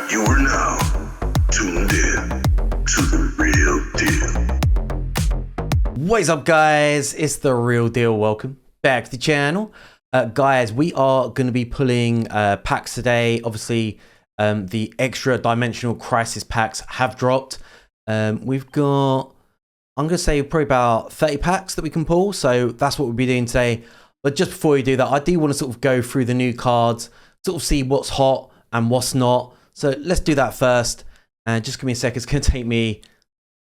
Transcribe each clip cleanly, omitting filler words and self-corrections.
You are now tuned in to The Real Deal. What is up, guys? It's The Real Deal. Welcome back to the channel. Guys, we are going to be pulling packs today. Obviously, the extra dimensional crisis packs have dropped. We've got, I'm going to say, probably about 30 packs that we can pull. So that's what we'll be doing today. But just before we do that, I do want to sort of go through the new cards, sort of see what's hot and what's not. So let's do that first. And just give me a sec. It's going to take me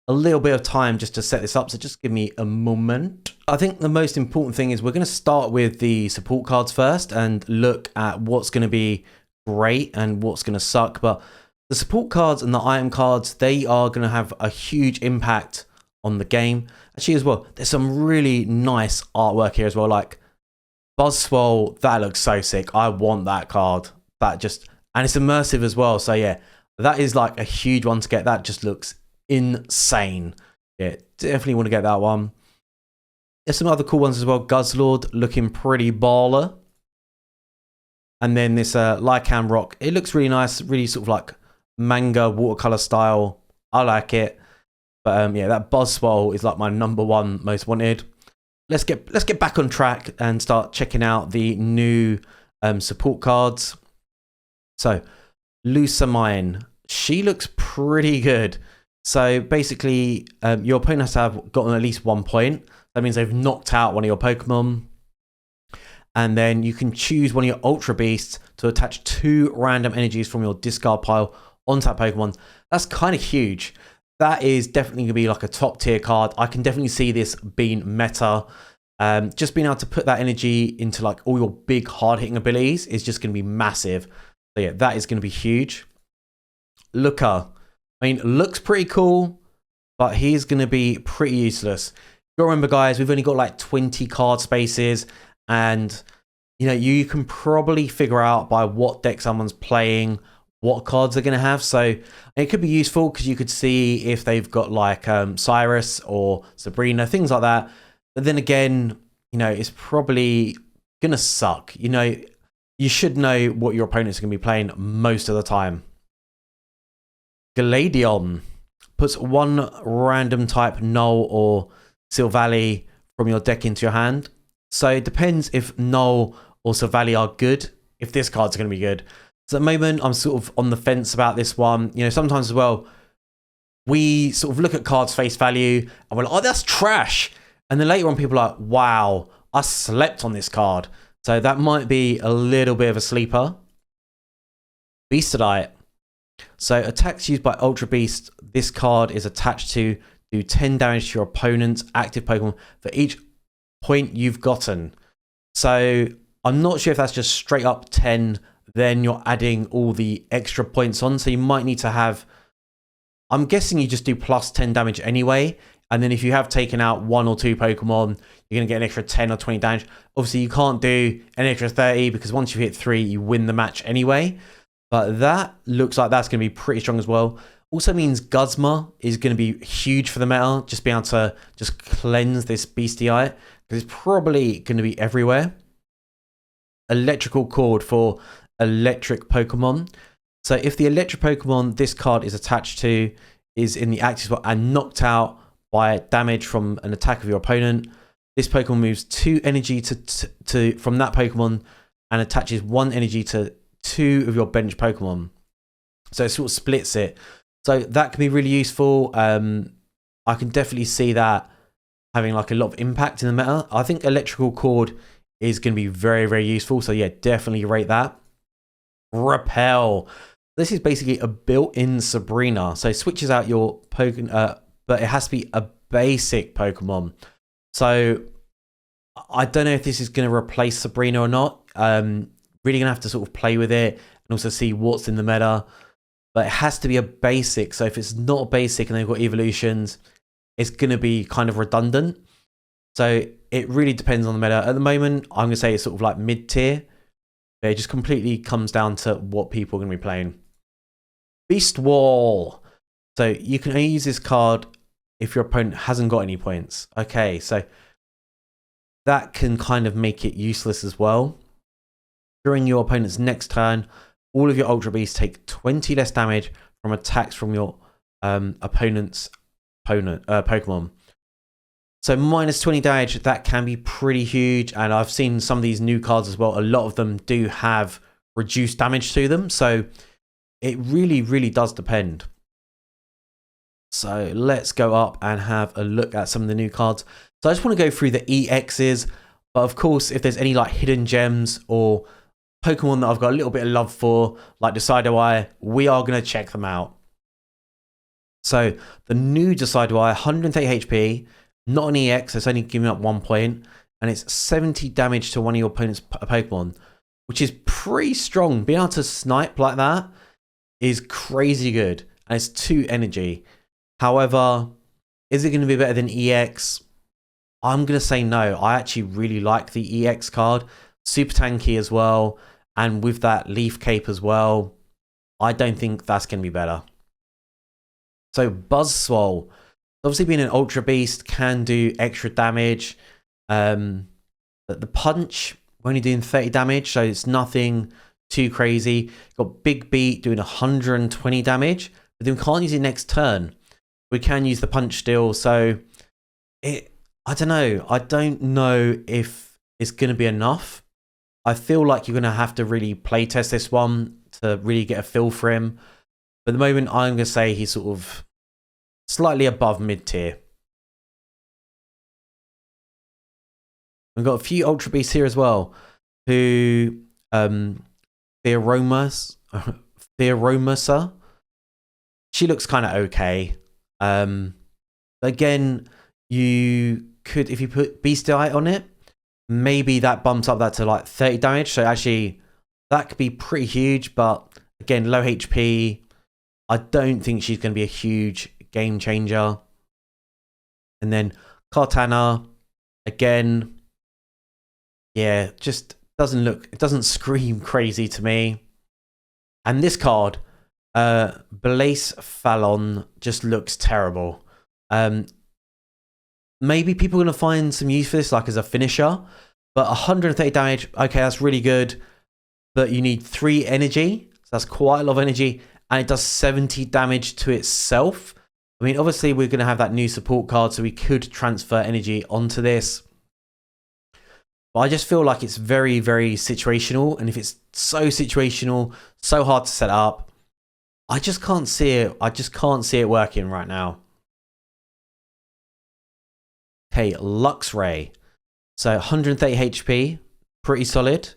a little bit of time just to set this up. So just give me a moment. I think the most important thing is we're going to start with the support cards first and look at what's going to be great and what's going to suck. But the support cards and the item cards, they are going to have a huge impact on the game. Actually, as well, there's some really nice artwork here as well. Like Buzzswole, that looks so sick. I want that card. That just, and it's immersive as well. So yeah, that is like a huge one to get. That just looks insane. Yeah, definitely want to get that one. There's some other cool ones as well. Guzzlord looking pretty baller. And then this Lycan Rock. It looks really nice. Really sort of like manga watercolor style. I like it. But yeah, that Buzzswole is like my #1 most wanted. Let's get back on track and start checking out the new support cards. So, Lusamine, she looks pretty good. So basically, your opponent has to have gotten at least 1 point. That means they've knocked out one of your Pokemon. And then you can choose one of your Ultra Beasts to attach 2 random energies from your discard pile onto that Pokemon. That's kind of huge. That is definitely going to be like a top tier card. I can definitely see this being meta. Just being able to put that energy into like all your big hard hitting abilities is just going to be massive. So yeah, that is going to be huge. Looker. I mean, looks pretty cool, but he's going to be pretty useless. You gotta remember, guys, we've only got like 20 card spaces, and you know, you can probably figure out by what deck someone's playing what cards they're going to have. So it could be useful because you could see if they've got like Cyrus or Sabrina, things like that. But then again, you know, it's probably going to suck. You know, you should know what your opponents are going to be playing most of the time. Galadion puts 1 random type Null or Silvally from your deck into your hand. So it depends if Null or Silvally are good, if this card's going to be good. So at the moment, I'm sort of on the fence about this one. You know, sometimes as well, we sort of look at cards face value and we're like, oh, that's trash. And then later on, people are like, wow, I slept on this card. So that might be a little bit of a sleeper. Beastadite. So attacks used by Ultra Beast, this card is attached to do 10 damage to your opponent's active Pokemon for each point you've gotten. So I'm not sure if that's just straight up 10, then you're adding all the extra points on. So you might need to have, I'm guessing you just do plus 10 damage anyway. And then if you have taken out 1 or 2 Pokemon, you're going to get an extra 10 or 20 damage. Obviously, you can't do an extra 30 because once you hit 3, you win the match anyway. But that looks like that's going to be pretty strong as well. Also means Guzma is going to be huge for the meta. Just being able to just cleanse this Beastie-eye because it's probably going to be everywhere. Electrical Cord for electric Pokemon. So if the electric Pokemon this card is attached to is in the active spot and knocked out by damage from an attack of your opponent, this Pokemon moves 2 energy to from that Pokemon and attaches 1 energy to 2 of your bench Pokemon. So it sort of splits it. So that can be really useful. I can definitely see that having like a lot of impact in the meta. I think Electrical Cord is going to be very, very useful. So yeah, definitely rate that. Repel. This is basically a built-in Sabrina. So it switches out your Pokemon, but it has to be a basic Pokemon. So I don't know if this is going to replace Sabrina or not. Really going to have to sort of play with it and also see what's in the meta. But it has to be a basic. So if it's not a basic and they've got evolutions, it's going to be kind of redundant. So it really depends on the meta. At the moment, I'm going to say it's sort of like mid-tier. It just completely comes down to what people are going to be playing. Beast Wall. So you can only use this card if your opponent hasn't got any points. Okay, so that can kind of make it useless as well. During your opponent's next turn, all of your Ultra Beasts take 20 less damage from attacks from your opponent's Pokemon. So minus 20 damage, that can be pretty huge. And I've seen some of these new cards as well. A lot of them do have reduced damage to them. So it really, really does depend. So let's go up and have a look at some of the new cards. So I just want to go through the EXs. But of course, if there's any like hidden gems or Pokemon that I've got a little bit of love for, like Decidueye, we are going to check them out. So the new Decidueye, 130 HP, not an EX, it's only giving up 1 point, and it's 70 damage to one of your opponent's Pokemon, which is pretty strong. Being able to snipe like that is crazy good, and it's 2 energy. However, is it going to be better than EX? I'm going to say no. I actually really like the EX card. Super tanky as well, and with that Leaf Cape as well, I don't think that's going to be better. So Buzzwole, obviously being an Ultra Beast, can do extra damage. But the punch, we're only doing 30 damage, so it's nothing too crazy. Got Big Beat doing 120 damage, but then we can't use it next turn. We can use the punch still, so I don't know. I don't know if it's going to be enough. I feel like you're going to have to really play test this one to really get a feel for him. But at the moment, I'm going to say he's sort of slightly above mid-tier. We've got a few Ultra Beasts here as well, who Theomosa. She looks kind of okay. Again, you could, if you put Beasteye on it, maybe that bumps up that to like 30 damage. So actually, that could be pretty huge. But again, low HP. I don't think she's going to be a huge game changer. And then Kartana, again, yeah, just it doesn't scream crazy to me. And this card, Blacephalon, just looks terrible. Maybe people are going to find some use for this, like as a finisher. But 130 damage, okay, that's really good. But you need 3 energy. So that's quite a lot of energy. And it does 70 damage to itself. I mean, obviously, we're going to have that new support card, so we could transfer energy onto this. But I just feel like it's very, very situational. And if it's so situational, so hard to set up, I just can't see it. I just can't see it working right now. Okay, Luxray. So 130 HP, pretty solid.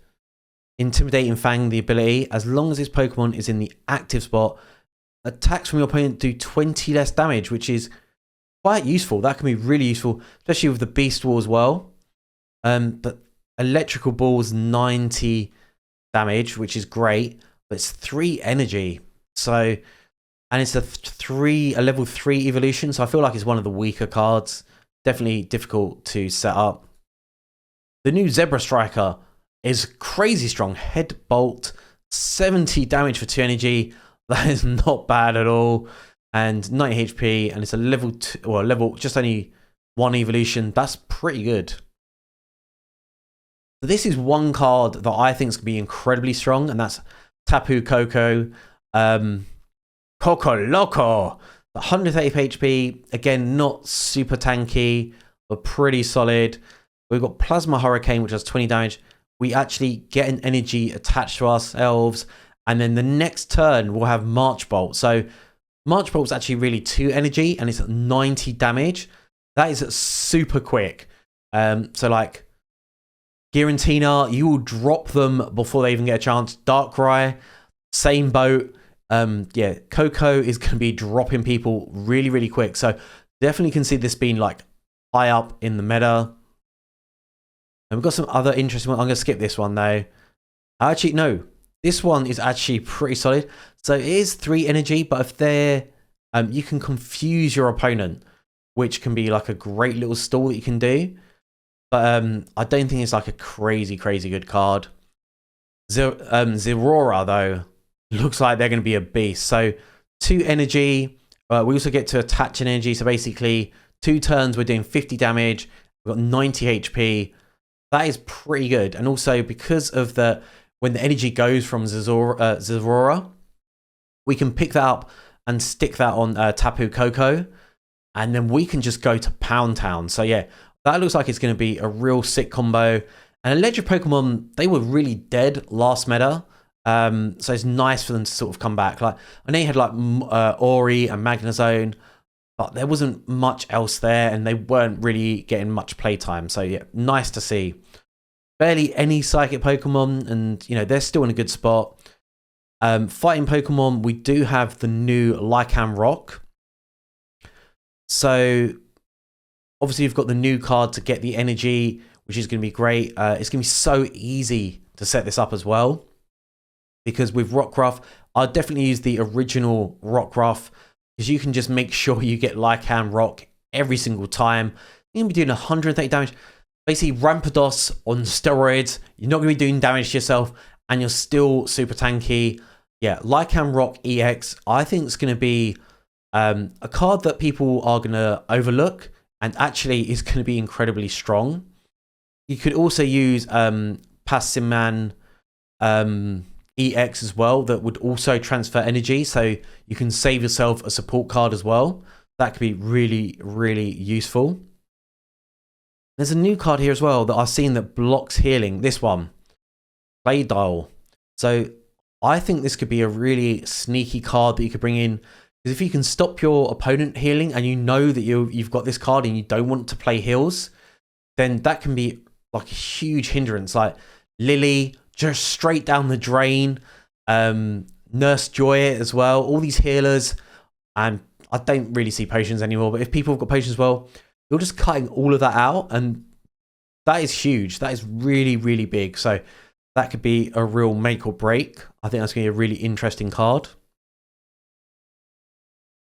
Intimidating Fang, the ability, as long as this Pokemon is in the active spot, attacks from your opponent do 20 less damage, which is quite useful. That can be really useful, especially with the Beast Wall as well. But Electrical Ball's 90 damage, which is great, but it's 3 energy. So, and it's a level 3 evolution, so I feel like it's one of the weaker cards. Definitely difficult to set up. The new Zebra Striker is crazy strong. Head Bolt, 70 damage for 2 energy. That is not bad at all. And 90 HP, and it's a level 2, or level just only 1 evolution. That's pretty good. So this is one card that I think is going to be incredibly strong, and that's Tapu Koko. Coco Loco. 130 HP. Again, not super tanky, but pretty solid. We've got Plasma Hurricane, which has 20 damage. We actually get an energy attached to ourselves. And then the next turn, we'll have March Bolt. So March Bolt is actually really 2 energy, and it's 90 damage. That is super quick. So like Giratina, you will drop them before they even get a chance. Darkrai, same boat. Yeah, Coco is going to be dropping people really, really quick. So definitely can see this being like high up in the meta. And we've got some other interesting ones. I'm going to skip this one though. Actually, no. This one is actually pretty solid. So it is 3 energy, but if they're, you can confuse your opponent, which can be like a great little stall that you can do. But I don't think it's like a crazy, crazy good card. Zeraora though, looks like they're going to be a beast. So 2 energy. We also get to attach an energy. So basically 2 turns, we're doing 50 damage. We've got 90 HP. That is pretty good. And also because of the, when the energy goes from Zeraora, we can pick that up and stick that on Tapu Koko, and then we can just go to Pound Town. So yeah, that looks like it's going to be a real sick combo. And Electric Pokemon, they were really dead last meta. So it's nice for them to sort of come back. Like, I know you had like Ori and Magnezone, but there wasn't much else there, and they weren't really getting much playtime. So yeah, nice to see. Barely any Psychic Pokemon, and you know, they're still in a good spot. Fighting Pokemon, we do have the new Lycan Rock. So obviously you've got the new card to get the energy, which is going to be great. It's going to be so easy to set this up as well, because with Rockruff, I'll definitely use the original Rockruff, because you can just make sure you get Lycan Rock every single time. You're going to be doing 130 damage. Basically, Rampardos on steroids. You're not going to be doing damage to yourself, and you're still super tanky. Yeah, Lycan Rock EX, I think it's going to be a card that people are going to overlook, and actually is going to be incredibly strong. You could also use Passiman EX as well, that would also transfer energy, so you can save yourself a support card as well. That could be really, really useful. There's a new card here as well that I've seen that blocks healing. This one, Claydol. So I think this could be a really sneaky card that you could bring in, because if you can stop your opponent healing, and you know that you've got this card and you don't want to play heals, then that can be like a huge hindrance. Like Lily, just straight down the drain. Nurse Joy as well. All these healers, and I don't really see potions anymore, but if people have got potions as well, you're just cutting all of that out, and that is huge. That is really, really big. So that could be a real make or break. I think that's going to be a really interesting card.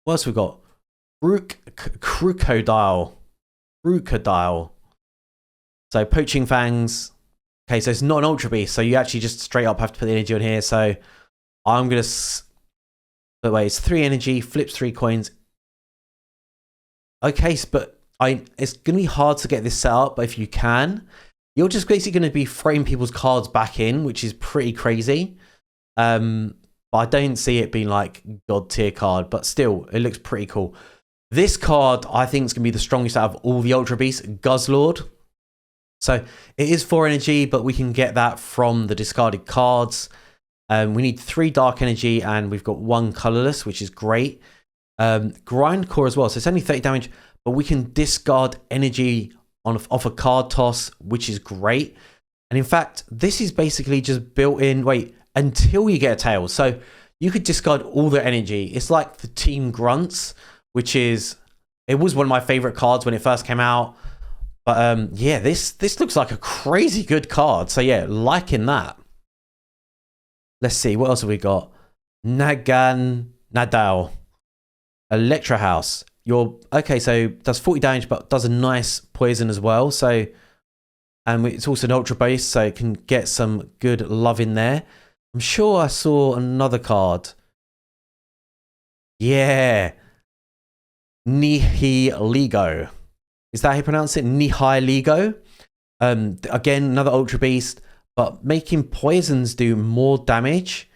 What else we got? Crocodile. So Poaching Fangs. Okay, so it's not an Ultra Beast, so you actually just straight up have to put the energy on here. So I'm going to... But wait, it's 3 energy, flips 3 coins. Okay, but it's going to be hard to get this set up, but if you can, you're just basically going to be throwing people's cards back in, which is pretty crazy. But I don't see it being like God tier card, but still, it looks pretty cool. This card, I think, is going to be the strongest out of all the Ultra Beasts, Guzzlord. So it is 4 energy, but we can get that from the discarded cards. We need 3 dark energy, and we've got 1 colorless, which is great. Grindcore as well, so it's only 30 damage, but we can discard energy off a card toss, which is great. And in fact, this is basically just built in, until you get a tail. So you could discard all the energy. It's like the Team Grunts, which is, it was one of my favorite cards when it first came out. But yeah, this looks like a crazy good card. So yeah, liking that. Let's see, what else have we got? Nadal. Electro House. Okay, so does 40 damage, but does a nice poison as well. So, and it's also an ultra base, so it can get some good love in there. I'm sure I saw another card. Yeah. Nihiligo. Is that how you pronounce it? Nihiligo. Again, another ultra beast, but making poisons do more damage.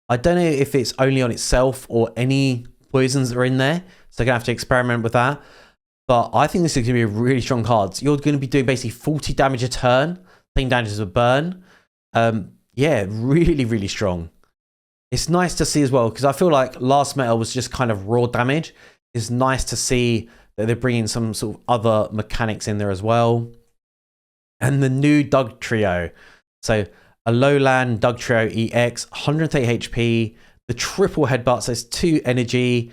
I don't know if it's only on itself or any poisons that are in there, so I'm gonna have to experiment with that. But I think this is gonna be a really strong card. So you're gonna be doing basically 40 damage a turn, taking damage as a burn. Yeah, really, really strong. It's nice to see as well, because I feel like last meta was just kind of raw damage. It's nice to see that they're bringing some sort of other mechanics in there as well. And the new Dugtrio. So a Lowland Dugtrio EX, 130 HP, the triple headbutt, so it's 2 energy,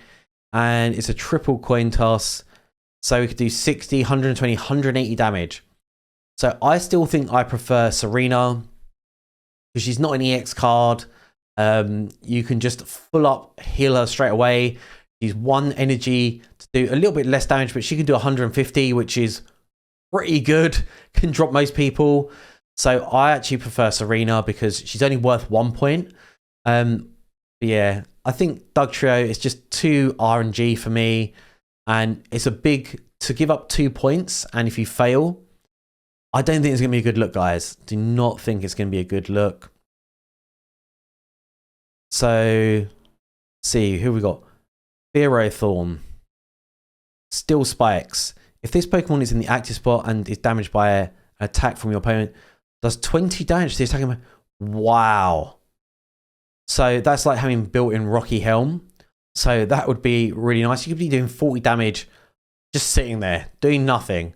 and it's a triple coin toss. So we could do 60, 120, 180 damage. So I still think I prefer Serena, because she's not an EX card. You can just full up heal her straight away. She's 1 energy to do a little bit less damage, but she can do 150, which is pretty good. Can drop most people. So I actually prefer Serena because she's only worth 1 point. Yeah, I think Dugtrio is just too RNG for me, and it's a big to give up 2 points. And if you fail, I don't think it's going to be a good look, guys. Do not think it's going to be a good look. So, see, who we got? Fearothorn. Steel Spikes. If this Pokemon is in the active spot and is damaged by an attack from your opponent, does 20 damage to the attacking. Wow. So that's like having built-in Rocky Helm. So that would be really nice. You could be doing 40 damage just sitting there, doing nothing.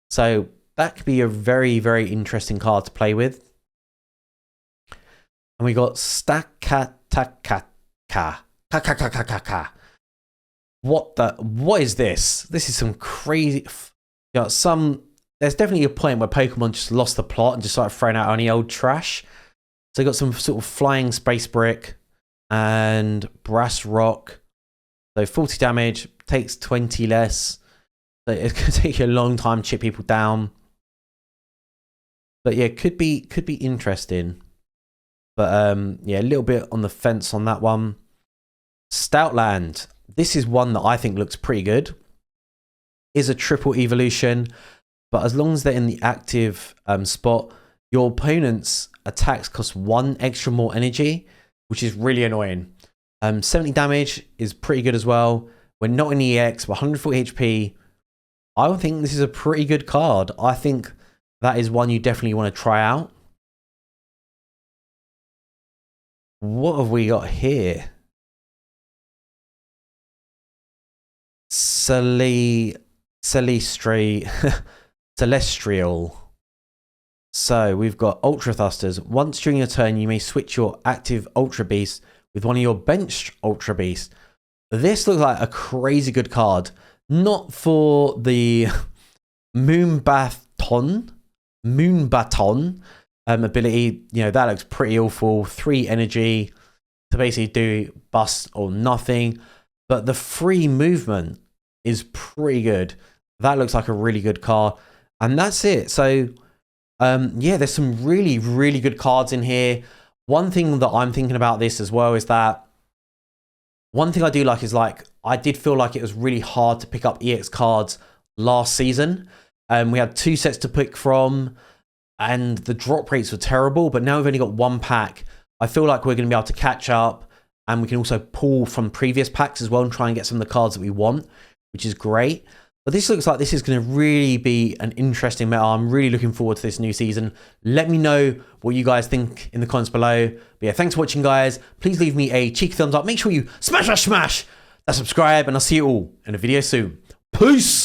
So that could be a very, very interesting card to play with. And we got Stakataka. What is this? This is some crazy. You know, there's definitely a point where Pokemon just lost the plot and just started throwing out any old trash. So you got some sort of flying space brick and brass rock. So 40 damage, takes 20 less. So it's gonna take you a long time to chip people down. But yeah, could be interesting. But yeah, a little bit on the fence on that one. Stoutland. This is one that I think looks pretty good. Is a triple evolution, but as long as they're in the active spot, your opponent's attacks cost 1 extra more energy, which is really annoying. 70 damage is pretty good as well. We're not in EX, we're 140 HP. I would think this is a pretty good card. I think that is one you definitely want to try out. What have we got here? Celestial. So we've Ultra Thrusters. Once during your turn, you may switch your active Ultra Beast with one of your benched Ultra Beasts. This looks like a crazy good card. Not for the Moonbaton ability. You know, that looks pretty awful. 3 energy to basically do bust or nothing. But the free movement is pretty good. That looks like a really good card. And that's it. So, yeah, there's some really, really good cards in here. One thing that I'm thinking about this as well is that one thing I do like is, like, I did feel like it was really hard to pick up EX cards last season. We had 2 sets to pick from and the drop rates were terrible. But now we've only got 1 pack. I feel like we're going to be able to catch up. And we can also pull from previous packs as well and try and get some of the cards that we want, which is great. But this looks like this is going to really be an interesting meta. I'm really looking forward to this new season. Let me know what you guys think in the comments below. But yeah, thanks for watching, guys. Please leave me a cheeky thumbs up. Make sure you smash that subscribe, and I'll see you all in a video soon. Peace!